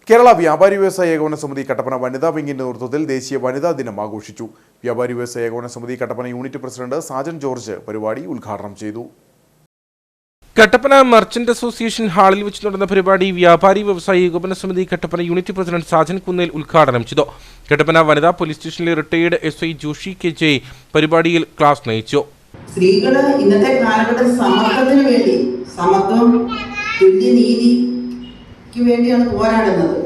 കേരള വ്യാപാരി വ്യവസായ ഏകോപന സമിതി കട്ടപ്പന വനിതാ വിംഗിന്റെ നേതൃത്വത്തിൽ ദേശീയ വനിതാ ദിനം ആഘോഷിച്ചു. വ്യാപാരി വ്യവസായ ഏകോപന സമിതി Kattappana unit president Sajan George പരിപാടി ഉദ്ഘാടനം ചെയ്തു. കട്ടപ്പന മർച്ചന്റ് അസോസിയേഷൻ ഹാളിൽ വെച്ച് നടന്ന പരിപാടി വ്യാപാരി വ്യവസായ ഏകോപന സമിതി കട്ടപ്പന യൂണിറ്റ് പ്രസിഡന്റ് സാജൻ കുന്നേൽ ഉദ്ഘാടനം ചെയ്തു. കട്ടപ്പന വനിതാ പോലീസ് സ്റ്റേഷനിലെ റിട്ടയേർഡ് SI ജോഷി KJ പരിപാടിയിൽ ക്ലാസ് നയിച്ചു. സ്ത്രീകൾ ഇന്നത്തെ കാലഘട്ടത്തിൽ സമത്വത്തിന് വേണ്ടി, സമത്വം, തുല്യനീതിക്ക് വേണ്ടിയാണ് പോരാടുന്നത്.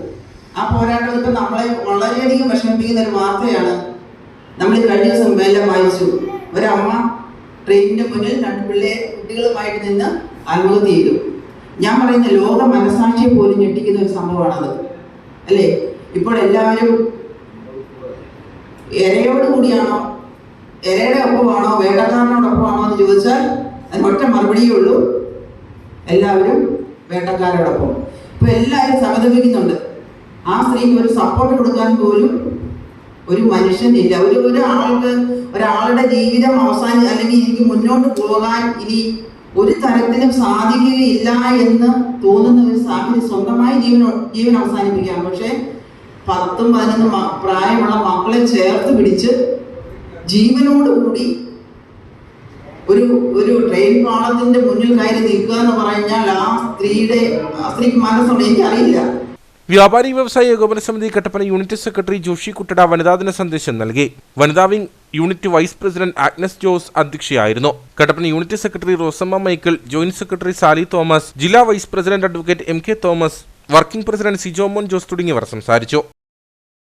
ആ പോരാട്ടം ഇപ്പം നമ്മളെ വളരെയധികം വിഷമിപ്പിക്കുന്ന ഒരു വാർത്തയാണ്. നമ്മൾ കഴിഞ്ഞ ദിവസം എല്ലാം വായിച്ചു. ഒരമ്മ ട്രെയിനിന്റെ മുന്നിൽ 2 കുട്ടികളുമായിട്ട് നിന്ന് ആത്മഹത്യ ചെയ്തു. ഞാൻ പറയുന്ന ലോക മനസാക്ഷിയെ പോലും ഞെട്ടിക്കുന്ന ഒരു സംഭവമാണത്, അല്ലേ? ഇപ്പോൾ എല്ലാവരും ഇരയോടുകൂടിയാണോ, ഇരയുടെ ഒപ്പമാണോ, വേട്ടക്കാരനോടൊപ്പമാണോ എന്ന് ചോദിച്ചാൽ അതിനൊറ്റ മറുപടിയേ ഉള്ളൂ, എല്ലാവരും വേട്ടക്കാരോടൊപ്പം. ഇപ്പൊ എല്ലാവരും സമതപിക്കുന്നുണ്ട്. ആ സ്ത്രീക്ക് ഒരു സപ്പോർട്ട് കൊടുക്കാൻ പോലും ഒരു മനുഷ്യനില്ല. ഒരാളുടെ ജീവിതം അല്ലെങ്കിൽ എനിക്ക് മുന്നോട്ട് പോകാൻ ഇനി ഒരു തരത്തിലും സാധിക്കുകയില്ല എന്ന് തോന്നുന്ന ഒരു സാഹചര്യം, സ്വന്തമായി ജീവൻ അവസാനിപ്പിക്കാം. പക്ഷെ 10, 11 പ്രായമുള്ള മക്കളെ ചേർത്ത് പിടിച്ച് ജീവനോടുകൂടി ഒരു ട്രെയിൻ പാളത്തിന്റെ മുന്നിൽ കയറി നിൽക്കുക എന്ന് പറഞ്ഞാൽ ആ സ്ത്രീക്ക് മനസ്സുണ്ട്, എനിക്കറിയില്ല. വ്യാപാരി വ്യവസായ ഏകോപന സമിതി കട്ടപ്പന യൂണിറ്റ് സെക്രട്ടറി ജോഷി കുട്ടട വനിതാദിന സന്ദേശം നൽകി. വനിതാ wing unit vice president Agnes Jose അധ്യക്ഷയായിരുന്നു. Kattappana unit secretary Rosamma Michael, joint secretary Sally Thomas, ജില്ലാ vice president advocate MK Thomas, working president Sijomon Jose തുടങ്ങിയവർ സംസാരിച്ചു.